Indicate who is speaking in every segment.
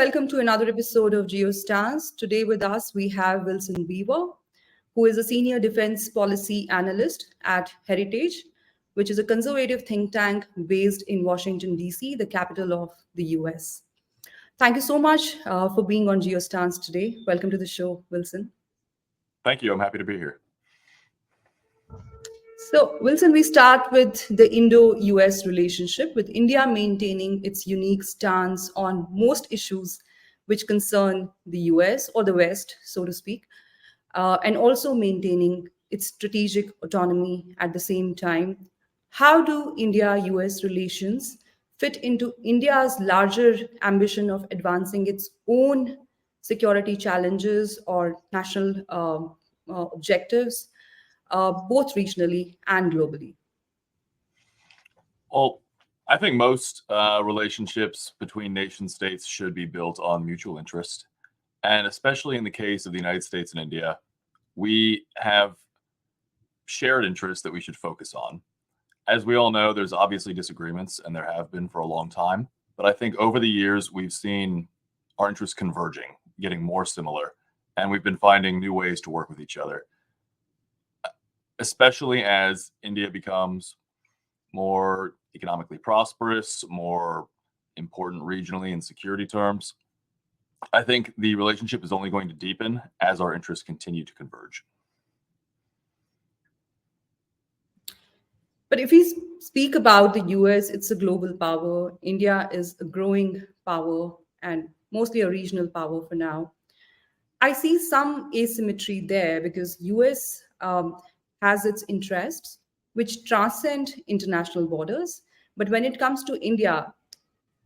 Speaker 1: welcome to another episode of IndoUS. Today with us, we have Wilson Beaver, who is a senior defense policy analyst at Heritage, which is a conservative think tank based in Washington, D.C., the capital of the US. Thank you so much for being on IndoUS today. Welcome to the show, Wilson.
Speaker 2: Thank you. I'm happy to be here.
Speaker 1: So, Wilson, we start with the Indo-US relationship, with India maintaining its unique stance on most issues which concern the US or the West, so to speak, and also maintaining its strategic autonomy at the same time. How do India-US relations fit into India's larger ambition of advancing its own security challenges or national objectives? Both regionally and globally?
Speaker 2: Well, I think most relationships between nation states should be built on mutual interest. And especially in the case of the United States and India, we have shared interests that we should focus on. As we all know, there's obviously disagreements, and there have been for a long time. But I think over the years, we've seen our interests converging, getting more similar, and we've been finding new ways to work with each other. Especially as India becomes more economically prosperous, more important regionally in security terms, I think the relationship is only going to deepen as our interests continue to converge.
Speaker 1: But if we speak about the US, it's a global power. India is a growing power and mostly a regional power for now. I see some asymmetry there because US has its interests which transcend international borders. But when it comes to India,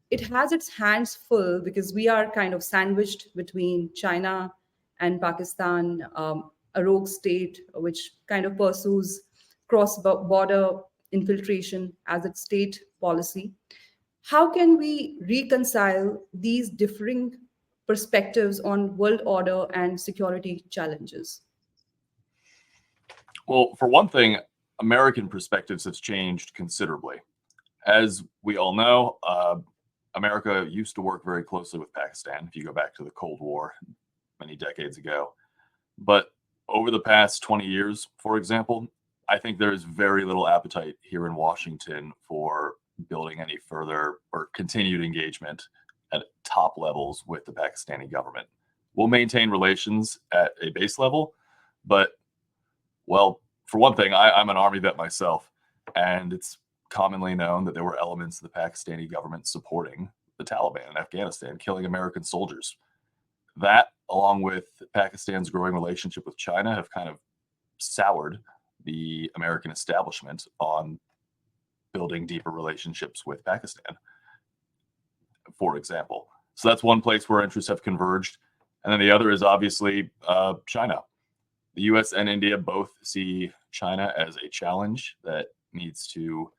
Speaker 1: it has its hands full because we are kind of sandwiched between China and Pakistan, a rogue state which kind of pursues cross-border infiltration as its state policy. How can we reconcile these differing perspectives on world order and security challenges?
Speaker 2: Well, for one thing, American perspectives have changed considerably. As we all know, America used to work very closely with Pakistan, if you go back to the Cold War many decades ago. But over the past 20 years, for example, I think there is very little appetite here in Washington for building any further or continued engagement at top levels with the Pakistani government. We'll maintain relations at a base level, but well, for one thing, I'm an Army vet myself, and it's commonly known that there were elements of the Pakistani government supporting the Taliban in Afghanistan, killing American soldiers. That, along with Pakistan's growing relationship with China, have kind of soured the American establishment on building deeper relationships with Pakistan, for example. So that's one place where interests have converged. And then the other is obviously China. The US and India both see China as a challenge that needs to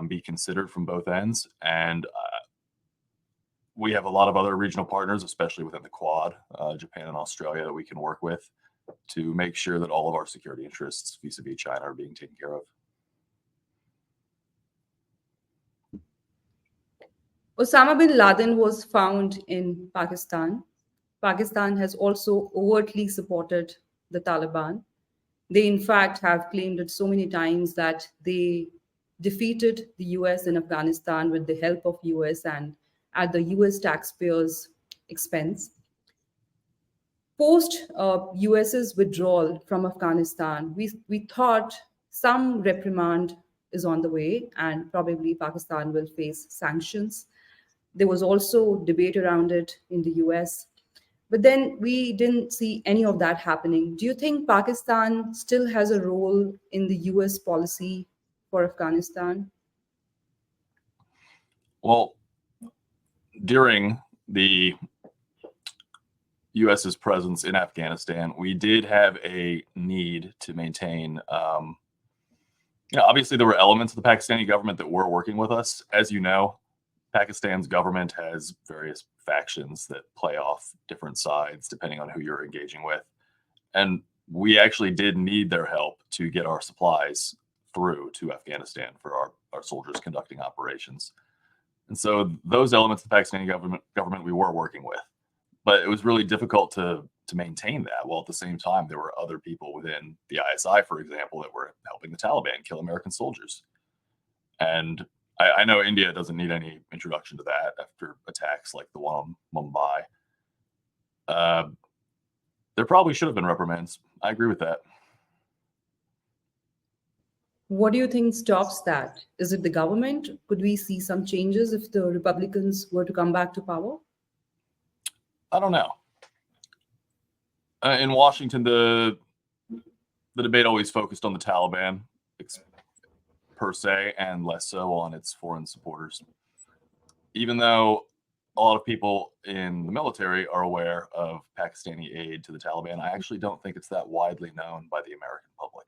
Speaker 2: be considered from both ends. And we have a lot of other regional partners, especially within the Quad, Japan and Australia, that we can work with to make sure that all of our security interests vis-a-vis China are being taken care of.
Speaker 1: Osama bin Laden was found in Pakistan. Pakistan has also overtly supported the Taliban. They, in fact, have claimed it so many times that they defeated the US in Afghanistan with the help of US and at the US taxpayers' expense. Post US's withdrawal from Afghanistan, we thought some reprimand is on the way and probably Pakistan will face sanctions. There was also debate around it in the US. But then we didn't see any of that happening. Do you think Pakistan still has a role in the US policy for Afghanistan?
Speaker 2: Well, during the US's presence in Afghanistan, we did have a need to maintain, obviously there were elements of the Pakistani government that were working with us. As you know, Pakistan's government has various factions that play off different sides depending on who you're engaging with. And we actually did need their help to get our supplies through to Afghanistan for our soldiers conducting operations. And so those elements of the Pakistani government we were working with, but it was really difficult to maintain that. While at the same time, there were other people within the ISI, for example, that were helping the Taliban kill American soldiers. And I know India doesn't need any introduction to that after attacks like the one on Mumbai. There probably should have been reprimands. I agree with that.
Speaker 1: What do you think stops that? Is it the government? Could we see some changes if the Republicans were to come back to power?
Speaker 2: I don't know. In Washington, the debate always focused on the Taliban per se, and less so on its foreign supporters. Even though a lot of people in the military are aware of Pakistani aid to the Taliban, I actually don't think it's that widely known by the American public.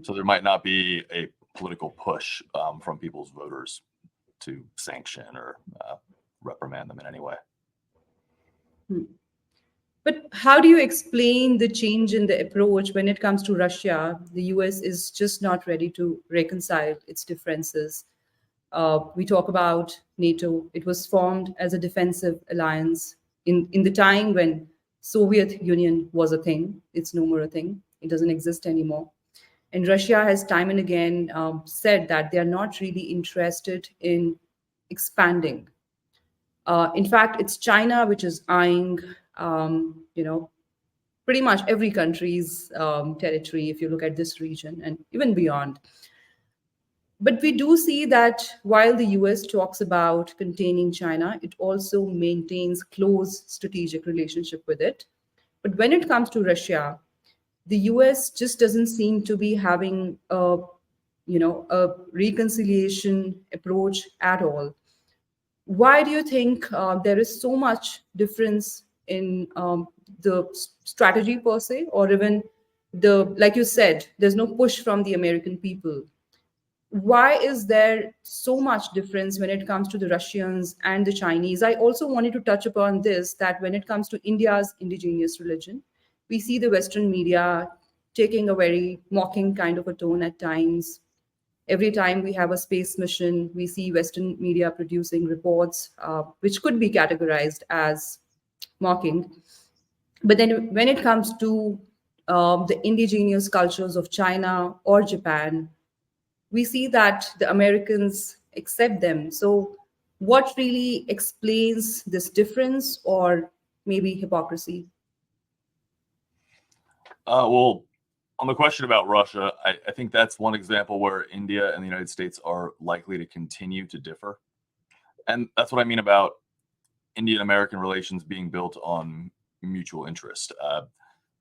Speaker 2: So there might not be a political push from people's voters to sanction or reprimand them in any way.
Speaker 1: But how do you explain the change in the approach when it comes to Russia? The US is just not ready to reconcile its differences. We talk about NATO. It was formed as a defensive alliance in the time when Soviet Union was a thing. It's no more a thing. It doesn't exist anymore. And Russia has time and again said that they are not really interested in expanding. In fact, it's China which is eyeing, pretty much every country's territory, if you look at this region and even beyond. But we do see that while the US talks about containing China, it also maintains close strategic relationship with it. But when it comes to Russia, the US just doesn't seem to be having a reconciliation approach at all. Why do you think there is so much difference in the strategy per se, or even like you said, there's no push from the American people? Why is there so much difference when it comes to the Russians and the Chinese? I also wanted to touch upon this, that when it comes to India's indigenous religion, we see the Western media taking a very mocking kind of a tone at times. Every time we have a space mission, we see Western media producing reports which could be categorized as mocking. But then when it comes to the indigenous cultures of China or Japan, we see that the Americans accept them. So what really explains this difference, or maybe hypocrisy?
Speaker 2: Well, on the question about Russia, I think that's one example where India and the United States are likely to continue to differ. And that's what I mean about Indian-American relations being built on mutual interest.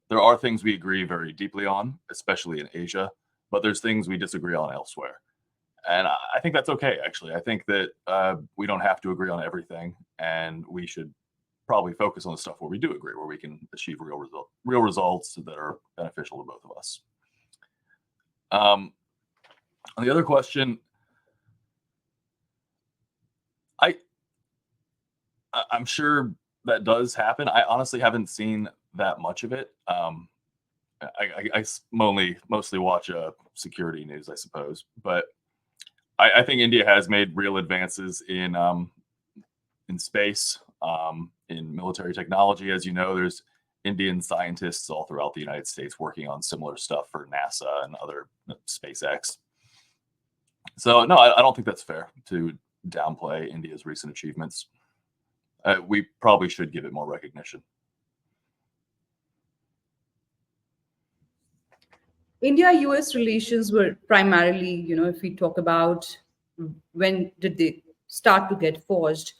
Speaker 2: There are things we agree very deeply on, especially in Asia, but there's things we disagree on elsewhere. And I think that's okay, actually. I think that we don't have to agree on everything, and we should probably focus on the stuff where we do agree, where we can achieve real results that are beneficial to both of us. On the other question, I'm sure that does happen. I honestly haven't seen that much of it. I mostly watch security news, I suppose, but I think India has made real advances in space, in military technology. As you know, there's Indian scientists all throughout the United States working on similar stuff for NASA and other SpaceX. So no, I don't think that's fair to downplay India's recent achievements. We probably should give it more recognition.
Speaker 1: India-US relations were primarily, if we talk about when did they start to get forged,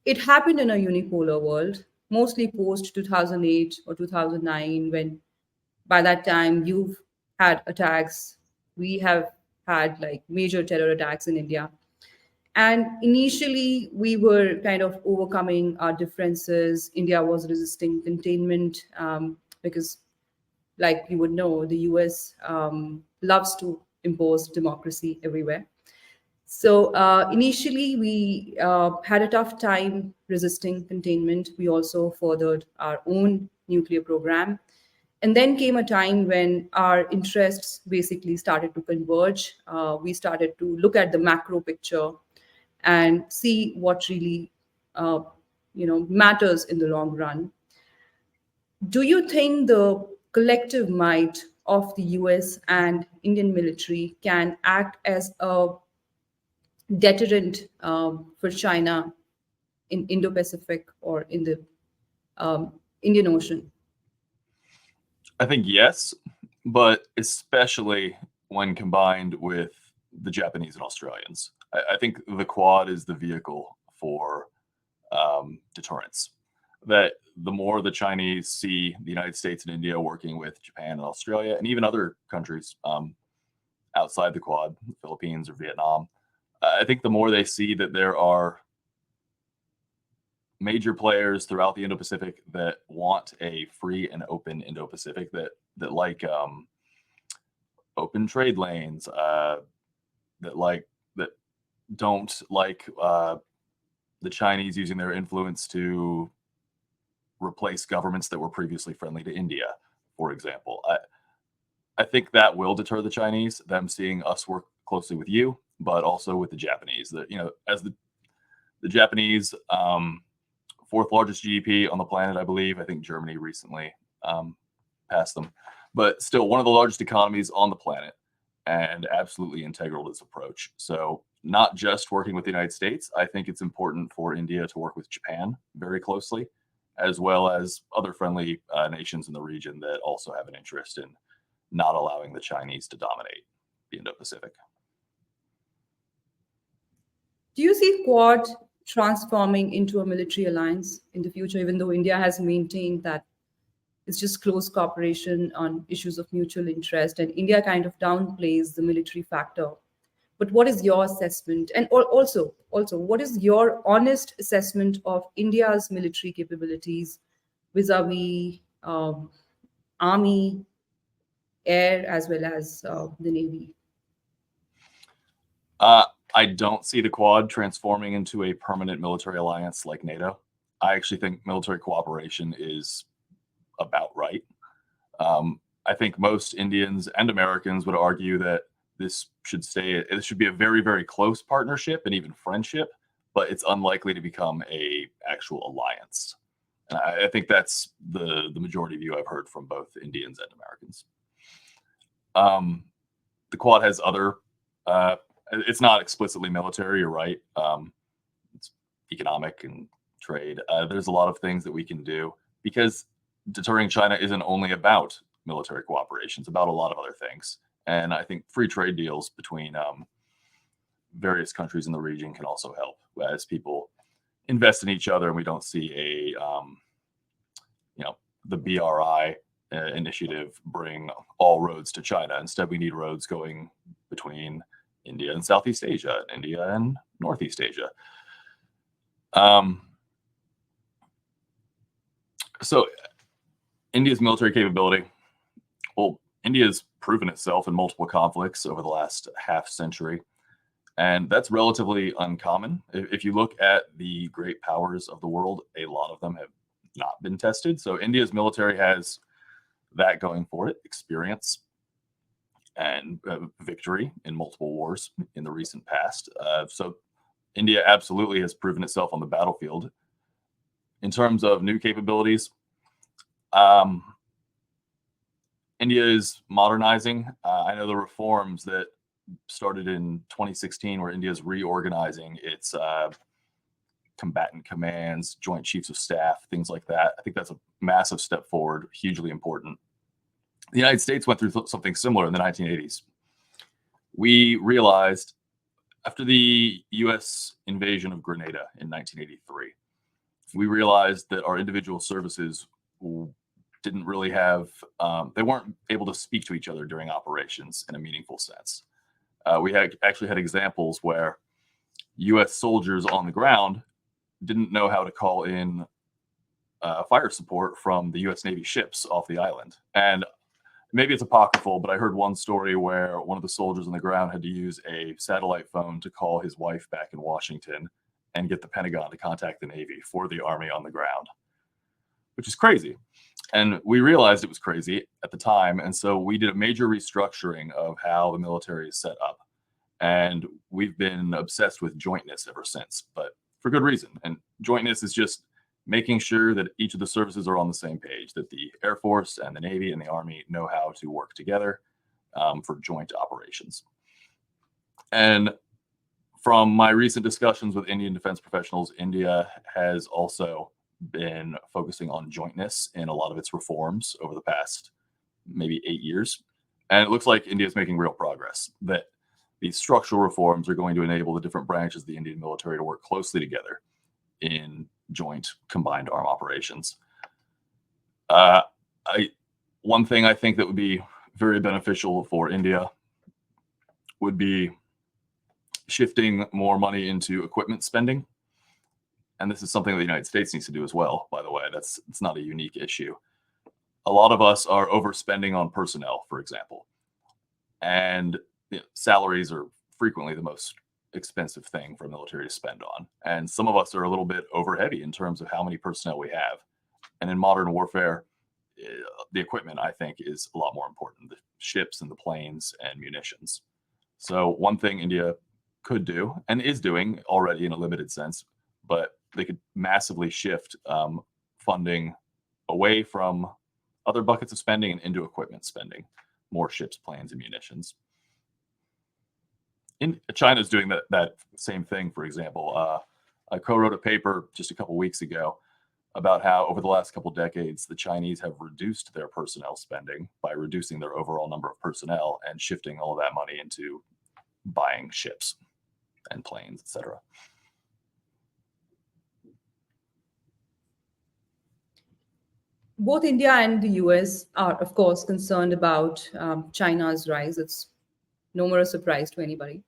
Speaker 1: it happened in a unipolar world, mostly post 2008 or 2009, when by that time you've had attacks. We have had like major terror attacks in India. And initially, we were kind of overcoming our differences. India was resisting containment because, like you would know, the US loves to impose democracy everywhere. So initially, we had a tough time resisting containment. We also furthered our own nuclear program. And then came a time when our interests basically started to converge. We started to look at the macro picture and see what really, uh, matters in the long run. Do you think the collective might of the US and Indian military can act as a deterrent for China in Indo-Pacific or in the um, Indian Ocean?
Speaker 2: I think yes, but especially when combined with the Japanese and Australians. I think the Quad is the vehicle for deterrence. That the more the Chinese see the United States and India working with Japan and Australia, and even other countries outside the Quad, Philippines or Vietnam, I think the more they see that there are major players throughout the Indo-Pacific that want a free and open Indo-Pacific, that like open trade lanes, that don't like the Chinese using their influence to replace governments that were previously friendly to India, for example. I think that will deter the Chinese, them seeing us work closely with you, but also with the Japanese. That, as the Japanese fourth largest GDP on the planet, I believe. I think Germany recently passed them, but still one of the largest economies on the planet, and absolutely integral to this approach. So not just working with the United States, I think it's important for India to work with Japan very closely, as well as other friendly nations in the region that also have an interest in not allowing the Chinese to dominate the Indo-Pacific.
Speaker 1: Do you see Quad transforming into a military alliance in the future, even though India has maintained that it's just close cooperation on issues of mutual interest, and India kind of downplays the military factor? But what is your assessment, and also what is your honest assessment of India's military capabilities vis-a-vis army, air, as well as the navy?
Speaker 2: I don't see the Quad transforming into a permanent military alliance like NATO. I actually think military cooperation is about right. I think most Indians and Americans would argue that this should be a very, very close partnership and even friendship, but it's unlikely to become a actual alliance. And I think that's the majority view I've heard from both Indians and Americans. The Quad has other, it's not explicitly military, you're right. It's economic and trade. There's a lot of things that we can do, because deterring China isn't only about military cooperation. It's about a lot of other things. And I think free trade deals between various countries in the region can also help, as people invest in each other and we don't see the BRI initiative bring all roads to China. Instead, we need roads going between India and Southeast Asia, and India and Northeast Asia. So India's military capability, well, India's proven itself in multiple conflicts over the last half century, and that's relatively uncommon. If you look at the great powers of the world, a lot of them have not been tested. So India's military has that going for it: experience and victory in multiple wars in the recent past. So India absolutely has proven itself on the battlefield. In terms of new capabilities, India is modernizing. I know the reforms that started in 2016, where India is reorganizing its combatant commands, joint chiefs of staff, things like that. I think that's a massive step forward, hugely important. The United States went through something similar in the 1980s. We realized, after the US invasion of Grenada in 1983, we realized that our individual services didn't really have, they weren't able to speak to each other during operations in a meaningful sense. We actually had examples where US soldiers on the ground didn't know how to call in fire support from the US Navy ships off the island. And maybe it's apocryphal, but I heard one story where one of the soldiers on the ground had to use a satellite phone to call his wife back in Washington and get the Pentagon to contact the Navy for the Army on the ground. which is crazy. And we realized it was crazy at the time. And so we did a major restructuring of how the military is set up. And we've been obsessed with jointness ever since, but for good reason. And jointness is just making sure that each of the services are on the same page, that the Air Force and the Navy and the Army know how to work together for joint operations. And from my recent discussions with Indian defense professionals, India has also been focusing on jointness in a lot of its reforms over the past maybe 8 years. And it looks like India is making real progress, that these structural reforms are going to enable the different branches of the Indian military to work closely together in joint combined arm operations. One thing I think that would be very beneficial for India would be shifting more money into equipment spending. And this is something that the United States needs to do as well, by the way. It's not a unique issue. A lot of us are overspending on personnel, for example. And salaries are frequently the most expensive thing for a military to spend on. And some of us are a little bit over heavy in terms of how many personnel we have. And in modern warfare, the equipment, I think, is a lot more important, the ships and the planes and munitions. So one thing India could do, and is doing already in a limited sense, but they could massively shift funding away from other buckets of spending and into equipment spending, more ships, planes, and munitions. China's doing that same thing, for example. I co-wrote a paper just a couple weeks ago about how over the last couple decades, the Chinese have reduced their personnel spending by reducing their overall number of personnel and shifting all of that money into buying ships and planes, etc.
Speaker 1: Both India and the US are, of course, concerned about China's rise. It's no more a surprise to anybody.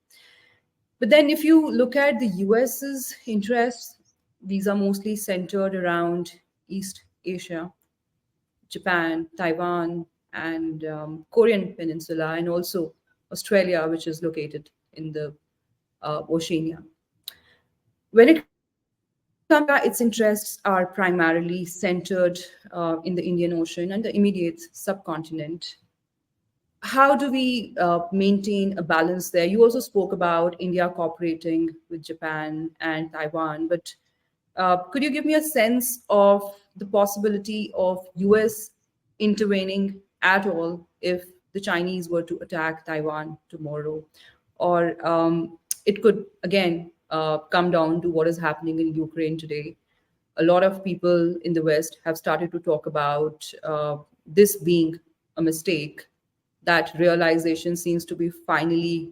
Speaker 1: But then, if you look at the US's interests, these are mostly centered around East Asia, Japan, Taiwan, and Korean Peninsula, and also Australia, which is located in the Oceania. When it comes to India, its interests are primarily centered in the Indian Ocean and the immediate subcontinent. How do we maintain a balance there? You also spoke about India cooperating with Japan and Taiwan, but could you give me a sense of the possibility of US intervening at all if the Chinese were to attack Taiwan tomorrow? Or it could, again, come down to what is happening in Ukraine today. A lot of people in the West have started to talk about this being a mistake. That realization seems to be finally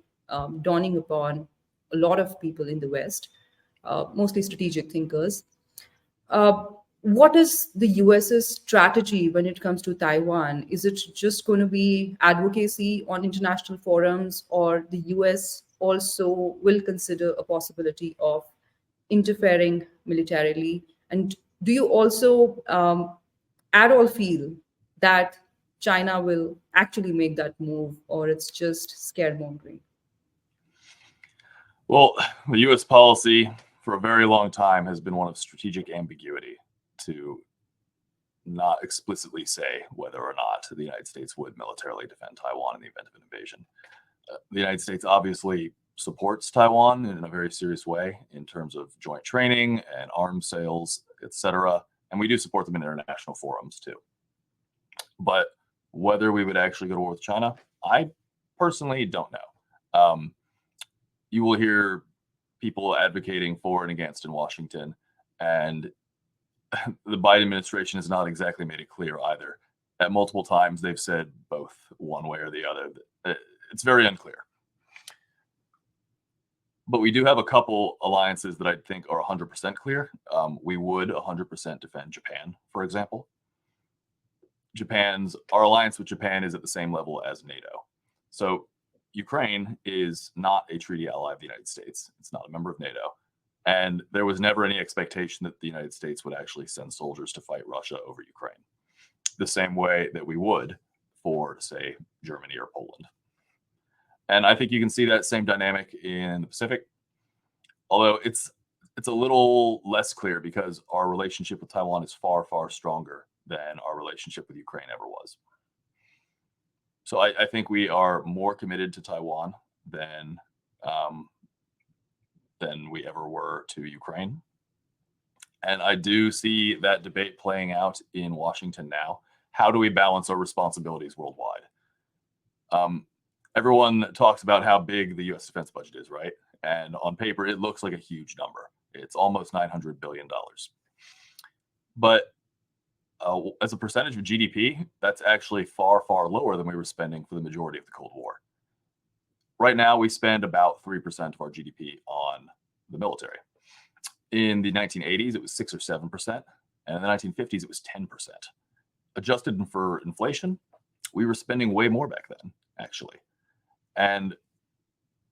Speaker 1: dawning upon a lot of people in the West, mostly strategic thinkers. Uh, what is the US's strategy when it comes to Taiwan? Is it just going to be advocacy on international forums, or the US also will consider a possibility of interfering militarily? And do you also at all feel that China will actually make that move, or it's just scaremongering?
Speaker 2: Well, the US policy for a very long time has been one of strategic ambiguity, to not explicitly say whether or not the United States would militarily defend Taiwan in the event of an invasion. The United States obviously supports Taiwan in a very serious way in terms of joint training and arms sales, etc. And we do support them in international forums too. But whether we would actually go to war with China, I personally don't know. You will hear people advocating for and against in Washington, and the Biden administration has not exactly made it clear either. At multiple times, they've said both one way or the other. It's very unclear. But we do have a couple alliances that I think are 100% clear. We would 100% defend Japan, for example. Our alliance with Japan is at the same level as NATO. So Ukraine is not a treaty ally of the United States. It's not a member of NATO. And there was never any expectation that the United States would actually send soldiers to fight Russia over Ukraine, the same way that we would for, say, Germany or Poland. And I think you can see that same dynamic in the Pacific, although it's a little less clear because our relationship with Taiwan is far, far stronger than our relationship with Ukraine ever was. So I think we are more committed to Taiwan um, than we ever were to Ukraine. And I do see that debate playing out in Washington now. How do we balance our responsibilities worldwide? Everyone talks about how big the US defense budget is, right? And on paper, it looks like a huge number. It's almost $900 billion. But as a percentage of GDP, that's actually far, far lower than we were spending for the majority of the Cold War. Right now, we spend about 3% of our GDP on the military. In the 1980s, it was 6 or 7%, and in the 1950s, it was 10%. Adjusted for inflation, we were spending way more back then, actually. And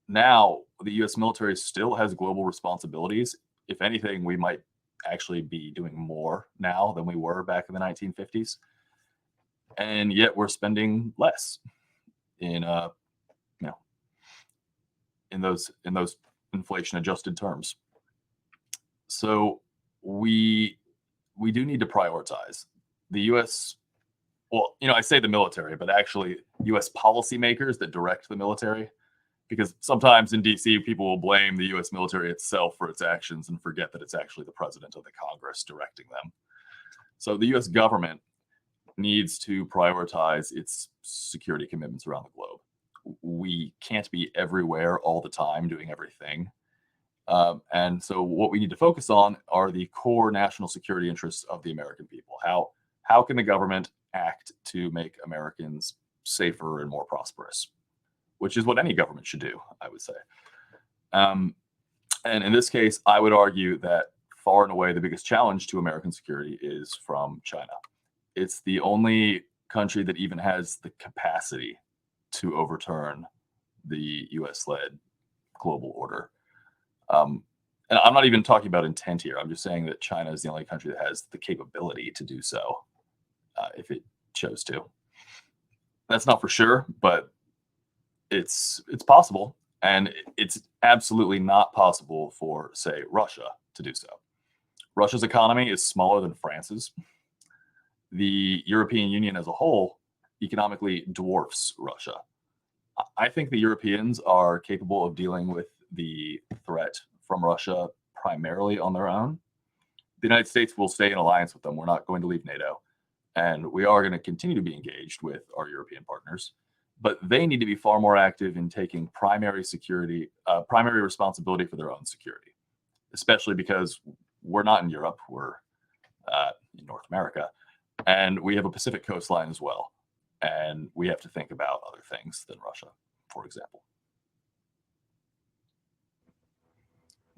Speaker 2: now the US military still has global responsibilities. If anything, we might actually be doing more now than we were back in the 1950s. And yet we're spending less in those inflation adjusted terms. So we do need to prioritize. The US, well, I say the military, but actually US policymakers that direct the military, because sometimes in DC, people will blame the US military itself for its actions and forget that it's actually the president of the Congress directing them. So the US government needs to prioritize its security commitments around the globe. We can't be everywhere all the time doing everything. And so what we need to focus on are the core national security interests of the American people. How can the government act to make Americans safer and more prosperous, which is what any government should do, I would say. And in this case, I would argue that far and away the biggest challenge to American security is from China. It's the only country that even has the capacity to overturn the US-led global order. And I'm not even talking about intent here. I'm just saying that China is the only country that has the capability to do so if it chose to. That's not for sure, but it's possible. And it's absolutely not possible for, say, Russia to do so. Russia's economy is smaller than France's. The European Union as a whole economically dwarfs Russia. I think the Europeans are capable of dealing with the threat from Russia primarily on their own. The United States will stay in alliance with them. We're not going to leave NATO. And we are going to continue to be engaged with our European partners. But they need to be far more active in taking primary responsibility for their own security, especially because we're not in Europe. We're in North America. And we have a Pacific coastline as well. And we have to think about other things than Russia, for example.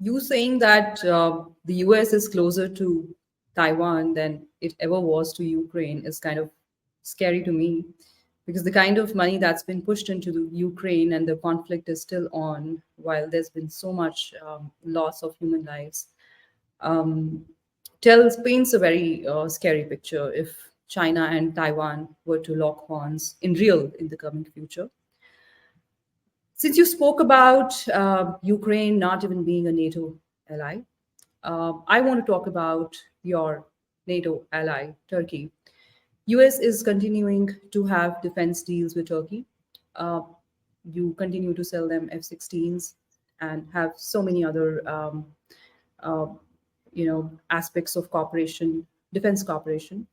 Speaker 1: You saying that the US is closer to Taiwan than it ever was to Ukraine is kind of scary to me, because the kind of money that's been pushed into the Ukraine and the conflict is still on while there's been so much loss of human lives, paints a very scary picture if China and Taiwan were to lock horns in the coming future. Since you spoke about Ukraine not even being a NATO ally, I want to talk about your NATO ally, Turkey. US is continuing to have defense deals with Turkey. You continue to sell them F-16s and have so many other uh, aspects of cooperation, defense cooperation.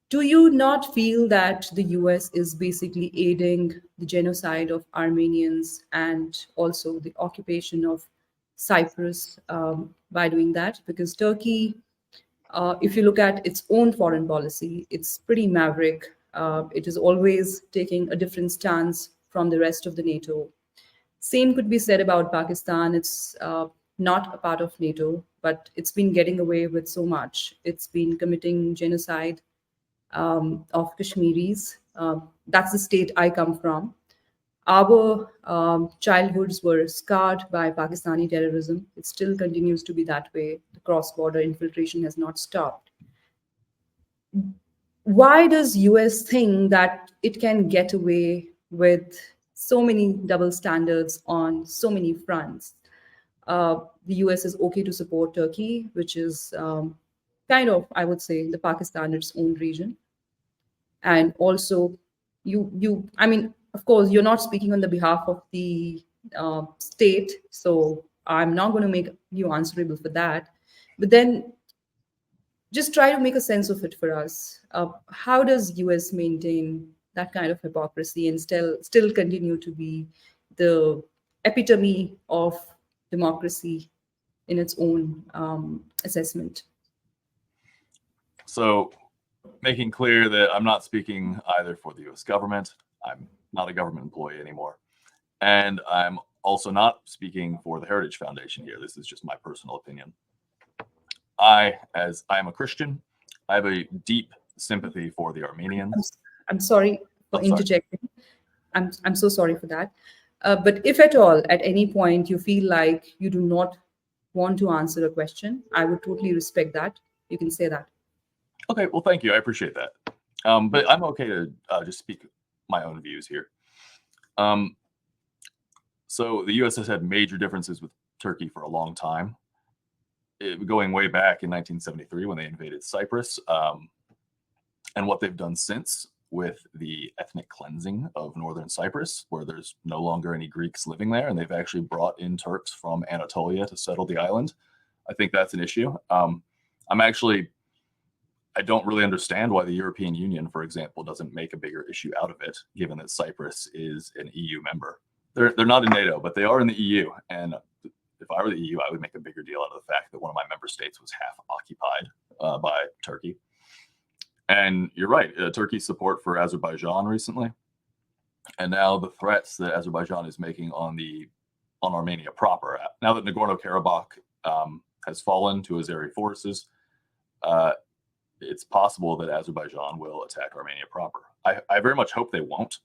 Speaker 1: Do you not feel that the US is basically aiding the genocide of Armenians and also the occupation of Cyprus by doing that? Because Turkey, if you look at its own foreign policy, it's pretty maverick. It is always taking a different stance from the rest of the NATO. Same could be said about Pakistan. It's not a part of NATO, but it's been getting away with so much. It's been committing genocide of Kashmiris. That's the state I come from. Our childhoods were scarred by Pakistani terrorism. It still continues to be that way. The cross-border infiltration has not stopped. Why does US think that it can get away with so many double standards on so many fronts? The US is okay to support Turkey, which is kind of, I would say, the Pakistan, its own region. And also, I mean, of course, you're not speaking on the behalf of the state, so I'm not going to make you answerable for that. But then just try to make a sense of it for us. How does US maintain that kind of hypocrisy and still continue to be the epitome of democracy in its own assessment?
Speaker 2: So, making clear that I'm not speaking either for the US government. I'm not a government employee anymore. And I'm also not speaking for the Heritage Foundation here. This is just my personal opinion. As I am a Christian, I have a deep sympathy for the Armenians.
Speaker 1: I'm sorry for
Speaker 2: Sorry.
Speaker 1: interjecting. I'm so sorry for that. But if at all, at any point, you feel like you do not want to answer a question, I would totally respect that. You can say that.
Speaker 2: Okay, well, thank you. I appreciate that. But I'm okay to just speak my own views here. So the U.S. has had major differences with Turkey for a long time, going way back in 1973 when they invaded Cyprus, and what they've done since with the ethnic cleansing of northern Cyprus, where there's no longer any Greeks living there, and they've actually brought in Turks from Anatolia to settle the island. I think that's an issue. I don't really understand why the European Union, for example, doesn't make a bigger issue out of it, given that Cyprus is an EU member. They're not in NATO, but they are in the EU. And if I were the EU, I would make a bigger deal out of the fact that one of my member states was half occupied by Turkey. And you're right, Turkey's support for Azerbaijan recently, and now the threats that Azerbaijan is making on Armenia proper. Now that Nagorno-Karabakh has fallen to Azeri forces, it's possible that Azerbaijan will attack Armenia proper. I very much hope they won't.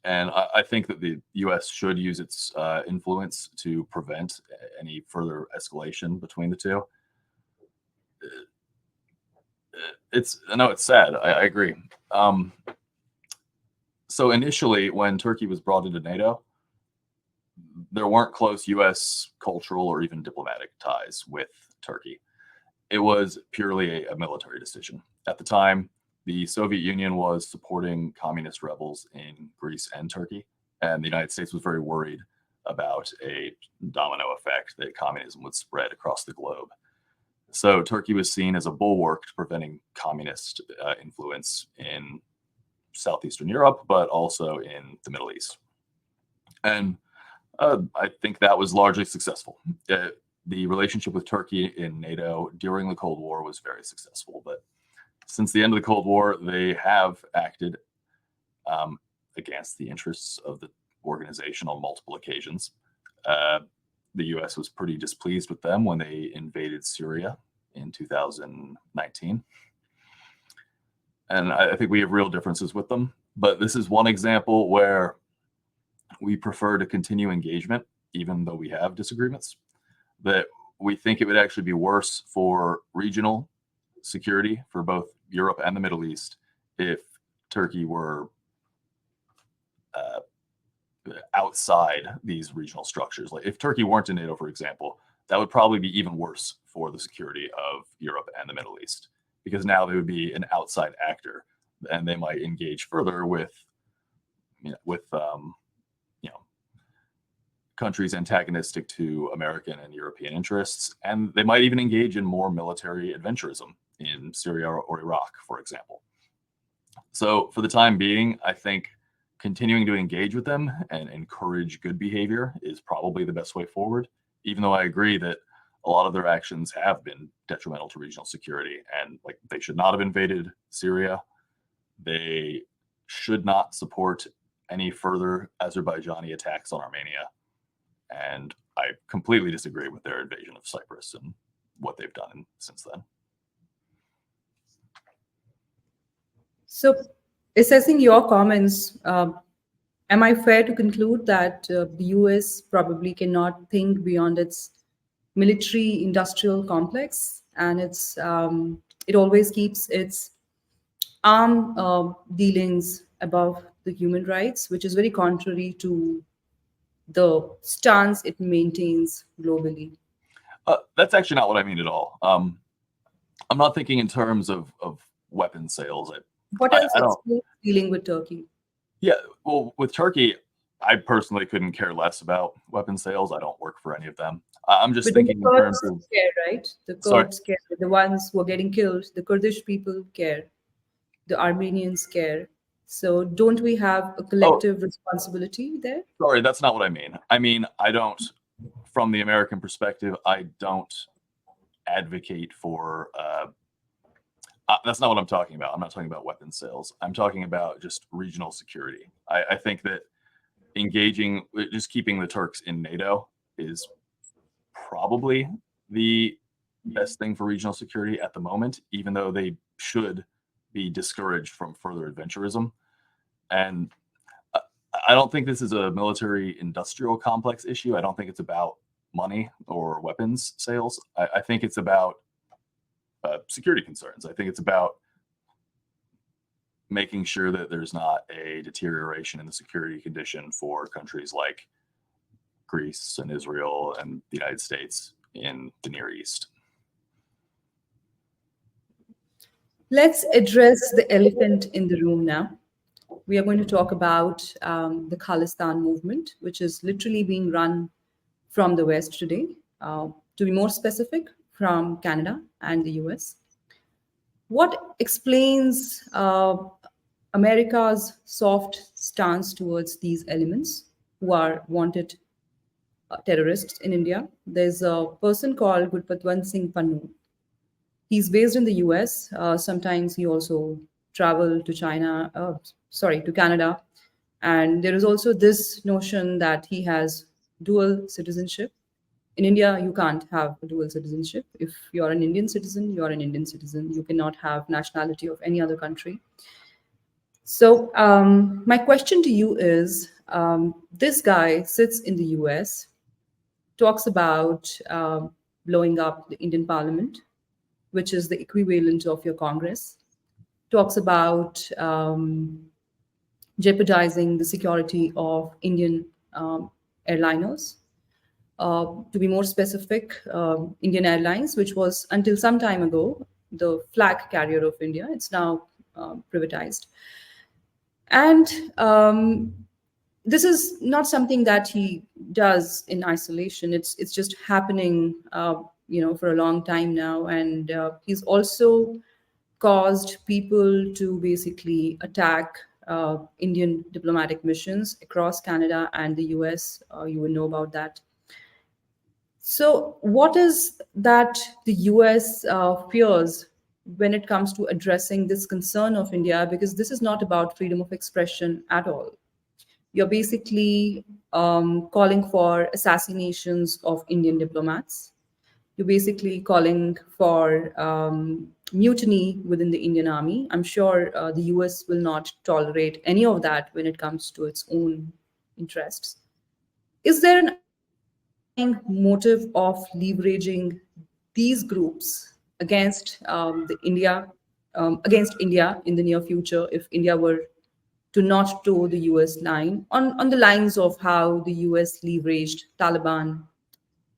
Speaker 2: And I think that the U.S. should use its influence to prevent any further escalation between the two. I know it's sad. I agree. So initially, when Turkey was brought into NATO, there weren't close U.S. cultural or even diplomatic ties with Turkey. It was purely a military decision. At the time, the Soviet Union was supporting communist rebels in Greece and Turkey, and the United States was very worried about a domino effect that communism would spread across the globe. So Turkey was seen as a bulwark to preventing communist influence in Southeastern Europe, but also in the Middle East. And I think that was largely successful. The relationship with Turkey in NATO during the Cold War was very successful, but since the end of the Cold War, they have acted against the interests of the organization on multiple occasions. The U.S. was pretty displeased with them when they invaded Syria in 2019. And I think we have real differences with them. But this is one example where we prefer to continue engagement, even though we have disagreements, that we think it would actually be worse for regional security for both Europe and the Middle East if Turkey were outside these regional structures. Like if Turkey weren't in NATO, for example, that would probably be even worse for the security of Europe and the Middle East, because now they would be an outside actor, and they might engage further with countries antagonistic to American and European interests, and they might even engage in more military adventurism in Syria or Iraq, for example. So for the time being, I think continuing to engage with them and encourage good behavior is probably the best way forward, even though I agree that a lot of their actions have been detrimental to regional security, and like they should not have invaded Syria. They should not support any further Azerbaijani attacks on Armenia. And I completely disagree with their invasion of Cyprus and what they've done since then.
Speaker 1: So, assessing your comments, am I fair to conclude that the US probably cannot think beyond its military industrial complex, and it always keeps its arm dealings above the human rights, which is very contrary to the stance it maintains globally?
Speaker 2: That's actually not what I mean at all. I'm not thinking in terms of weapon sales.
Speaker 1: What else
Speaker 2: I don't.
Speaker 1: explains dealing with Turkey?
Speaker 2: Yeah, well, with Turkey, I personally couldn't care less about weapon sales. I don't work for any of them. I'm just
Speaker 1: But then the
Speaker 2: thinking in terms
Speaker 1: Kurds
Speaker 2: of.
Speaker 1: care, right? The
Speaker 2: Sorry.
Speaker 1: Kurds care. The ones who are getting killed, the Kurdish people care. The Armenians care. So don't we have a
Speaker 2: Oh,
Speaker 1: collective responsibility there?
Speaker 2: sorry, that's not what I mean. I mean, I don't, from the American perspective, I don't advocate for. That's not what I'm talking about. I'm not talking about weapons sales. I'm talking about just regional security. I think that engaging, just keeping the Turks in NATO is probably the best thing for regional security at the moment, even though they should be discouraged from further adventurism. And I don't think this is a military industrial complex issue. I don't think it's about money or weapons sales. I think it's about security concerns. I think it's about making sure that there's not a deterioration in the security condition for countries like Greece and Israel and the United States in the Near East.
Speaker 1: Let's address the elephant in the room now. We are going to talk about the Khalistan movement, which is literally being run from the West today. To be more specific, from Canada and the US. What explains America's soft stance towards these elements who are wanted terrorists in India? There's a person called Gurpatwant Singh Pannu. He's based in the US. Sometimes he also traveled to to Canada. And there is also this notion that he has dual citizenship. In India, you can't have a dual citizenship. If you're an Indian citizen, you're an Indian citizen. You cannot have nationality of any other country. So, my question to you is this guy sits in the US, talks about blowing up the Indian parliament, which is the equivalent of your Congress, talks about jeopardizing the security of Indian airliners. To be more specific, Indian Airlines, which was until some time ago the flag carrier of India, it's now privatized. And this is not something that he does in isolation. It's just happening, for a long time now. And he's also caused people to basically attack Indian diplomatic missions across Canada and the US. You will know about that. So, what is that the US fears when it comes to addressing this concern of India? Because this is not about freedom of expression at all. You're basically calling for assassinations of Indian diplomats. You're basically calling for mutiny within the Indian army. I'm sure the US will not tolerate any of that when it comes to its own interests. Is there an underlying motive of leveraging these groups against India in the near future if India were to not toe the US line on the lines of how the US leveraged Taliban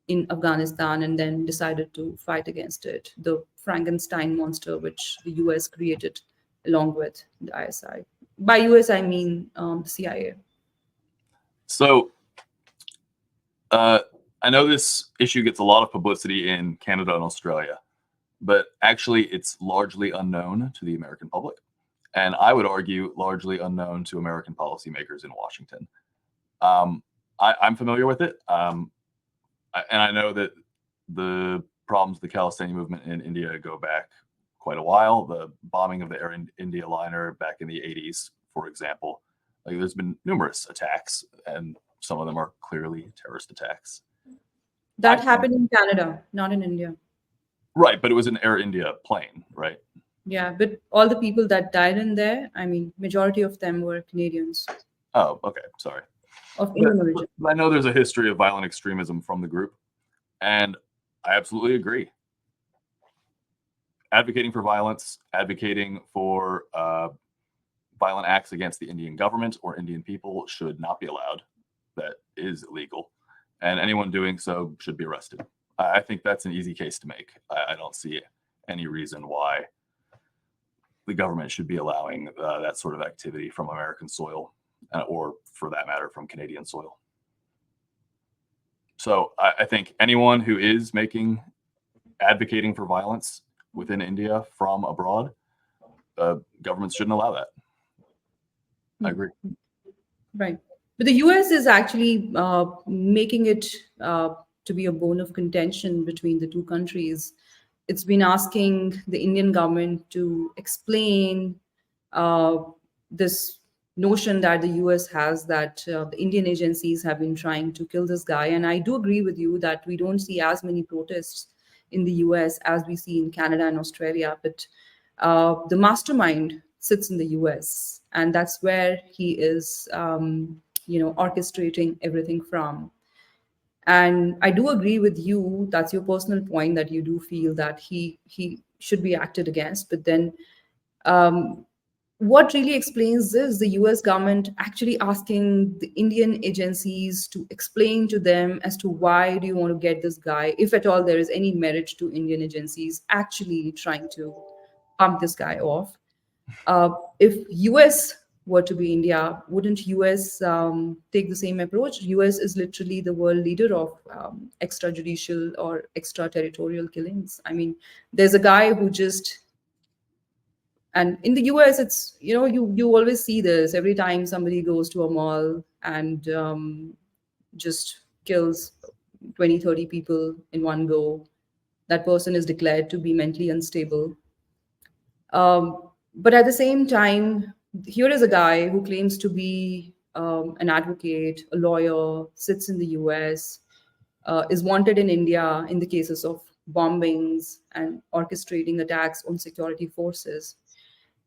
Speaker 1: in Afghanistan and then decided to fight against it, the Frankenstein monster which the US created along with the ISI. By US, I mean the CIA.
Speaker 2: So I know this issue gets a lot of publicity in Canada and Australia, but actually it's largely unknown to the American public. And I would argue largely unknown to American policymakers in Washington. I'm familiar with it. And I know that the problems with the Khalistani movement in India go back quite a while. The bombing of the Air India liner back in the 80s, for example. Like, there's been numerous attacks, and some of them are clearly terrorist attacks.
Speaker 1: That happened in Canada, not in India.
Speaker 2: Right, but it was an Air India plane, right?
Speaker 1: Yeah, but all the people that died in there, I mean, majority of them were Canadians
Speaker 2: Oh, okay, sorry.
Speaker 1: of Indian origin.
Speaker 2: But I know there's a history of violent extremism from the group, and I absolutely agree. Advocating for violence, advocating for violent acts against the Indian government or Indian people should not be allowed. That is illegal, and anyone doing so should be arrested. I think that's an easy case to make. I don't see any reason why the government should be allowing that sort of activity from American soil, or for that matter, from Canadian soil. So I think anyone who is advocating for violence within India from abroad, governments shouldn't allow that. I agree.
Speaker 1: Right. But the US is actually making it to be a bone of contention between the two countries. It's been asking the Indian government to explain uh, this notion that the US has, that the Indian agencies have been trying to kill this guy. And I do agree with you that we don't see as many protests in the US as we see in Canada and Australia. But the mastermind sits in the US, and that's where he is, orchestrating everything from. And I do agree with you. That's your personal point, that you do feel that he should be acted against. But then, um, what really explains this? The US government actually asking the Indian agencies to explain to them as to why do you want to get this guy, if at all there is any merit to Indian agencies actually trying to pump this guy off. If US were to be India, wouldn't US take the same approach? US is literally the world leader of extrajudicial or extraterritorial killings. I mean, there's a guy who just, and in the US, it's, you always see this every time somebody goes to a mall and just kills 20, 30 people in one go. That person is declared to be mentally unstable. But at the same time, here is a guy who claims to be an advocate, a lawyer, sits in the US, is wanted in India in the cases of bombings and orchestrating attacks on security forces.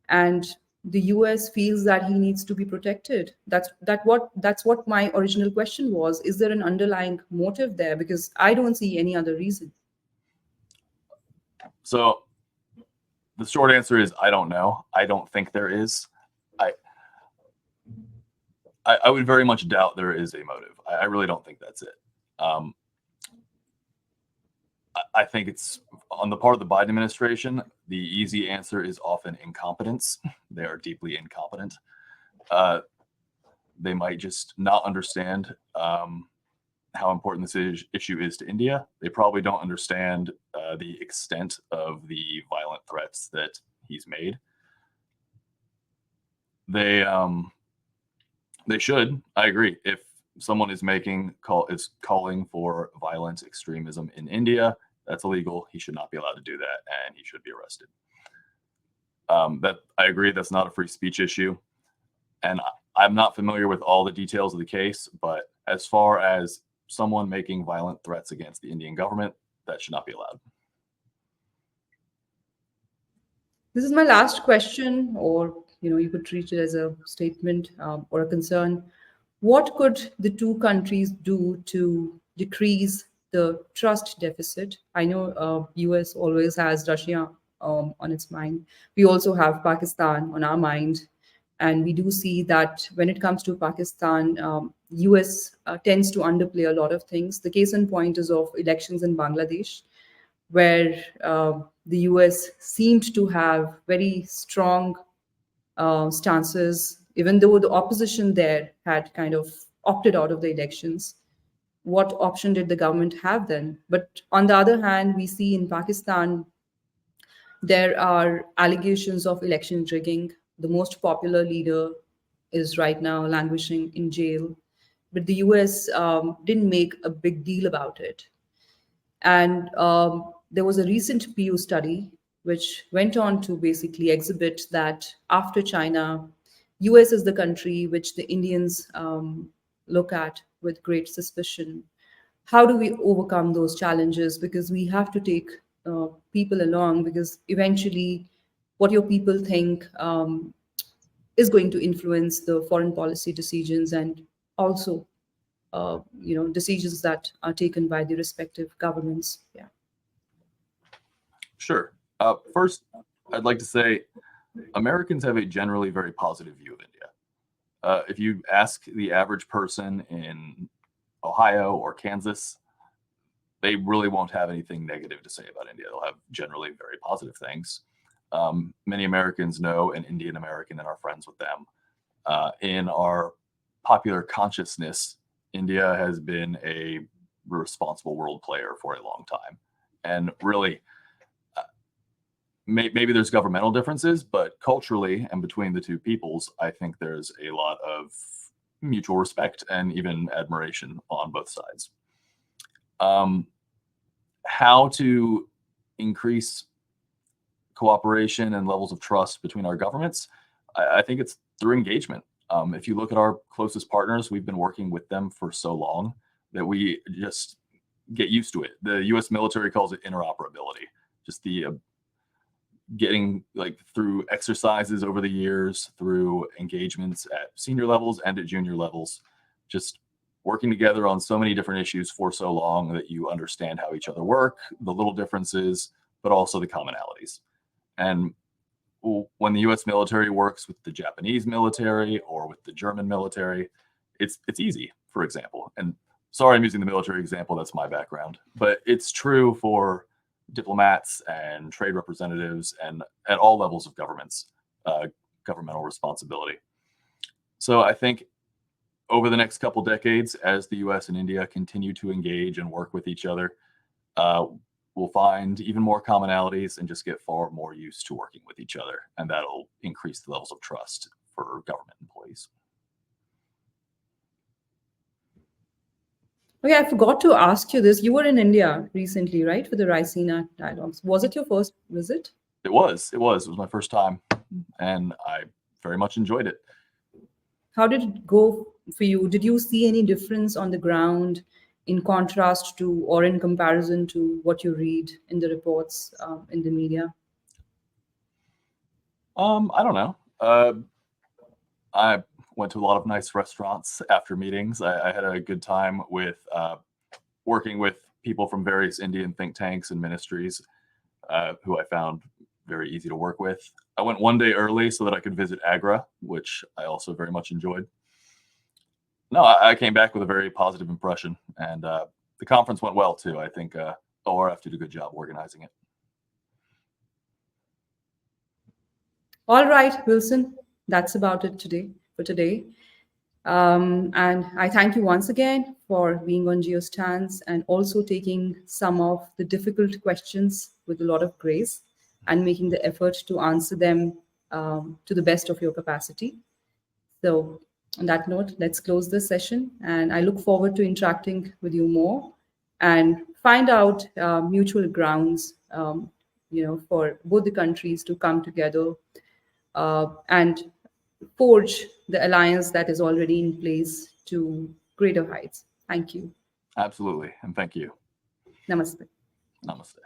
Speaker 1: And the US feels that he needs to be protected. That's what my original question was. Is there an underlying motive there? Because I don't see any other reason.
Speaker 2: So the short answer is I don't know. I don't think there is. I would very much doubt there is a motive. I really don't think that's it. I think it's on the part of the Biden administration. The easy answer is often incompetence. They are deeply incompetent. They might just not understand how important this issue is to India. They probably don't understand the extent of the violent threats that he's made. They should. I agree. If someone is calling for violent extremism in India, that's illegal. He should not be allowed to do that, and he should be arrested. That I agree. That's not a free speech issue, and I'm not familiar with all the details of the case. But as far as someone making violent threats against the Indian government, that should not be allowed.
Speaker 1: This is my last question, or you could treat it as a statement or a concern. What could the two countries do to decrease the trust deficit? I know US always has Russia on its mind. We also have Pakistan on our mind, and we do see that when it comes to Pakistan, US tends to underplay a lot of things. The case in point is of elections in Bangladesh, where the US seemed to have very strong stances, even though the opposition there had kind of opted out of the elections. What option did the government have then? But on the other hand, we see in Pakistan, there are allegations of election rigging. The most popular leader is right now languishing in jail, but the US didn't make a big deal about it. And there was a recent Pew study which went on to basically exhibit that after China, US is the country which the Indians look at with great suspicion. How do we overcome those challenges? Because we have to take people along, because eventually what your people think is going to influence the foreign policy decisions, and also decisions that are taken by the respective governments. Yeah.
Speaker 2: Sure. First, I'd like to say Americans have a generally very positive view of India. If you ask the average person in Ohio or Kansas, they really won't have anything negative to say about India. They'll have generally very positive things. Many Americans know an Indian American and are friends with them. In our popular consciousness, India has been a responsible world player for a long time. And really, maybe there's governmental differences, but culturally and between the two peoples, I think there's a lot of mutual respect and even admiration on both sides. How to increase cooperation and levels of trust between our governments? I think it's through engagement. If you look at our closest partners, we've been working with them for so long that we just get used to it. The U.S. military calls it interoperability, just the getting like through exercises over the years, through engagements at senior levels and at junior levels, just working together on so many different issues for so long that you understand how each other work, the little differences, but also the commonalities. And when the U.S. military works with the Japanese military or with the German military, it's easy, for example. And sorry, I'm using the military example. That's my background. But it's true for diplomats and trade representatives and at all levels of governments, governmental responsibility. So I think over the next couple decades, as the U.S. and India continue to engage and work with each other, we'll find even more commonalities and just get far more used to working with each other. And that'll increase the levels of trust for government employees.
Speaker 1: Okay, I forgot to ask you this. You were in India recently, right, for the Raisina dialogues. Was it your first visit?
Speaker 2: It was. It was my first time, and I very much enjoyed it.
Speaker 1: How did it go for you? Did you see any difference on the ground in contrast to or in comparison to what you read in the reports in the media?
Speaker 2: I don't know. I went to a lot of nice restaurants after meetings. I had a good time with working with people from various Indian think tanks and ministries who I found very easy to work with. I went one day early so that I could visit Agra, which I also very much enjoyed. No, I came back with a very positive impression, and the conference went well too. I think ORF did a good job organizing it.
Speaker 1: All right, Wilson, that's about it for today. And I thank you once again for being on GeoStance and also taking some of the difficult questions with a lot of grace and making the effort to answer them to the best of your capacity. So on that note, let's close this session. And I look forward to interacting with you more and find out mutual grounds, for both the countries to come together and forge the alliance that is already in place to greater heights. Thank you.
Speaker 2: Absolutely. And thank you.
Speaker 1: Namaste.
Speaker 2: Namaste.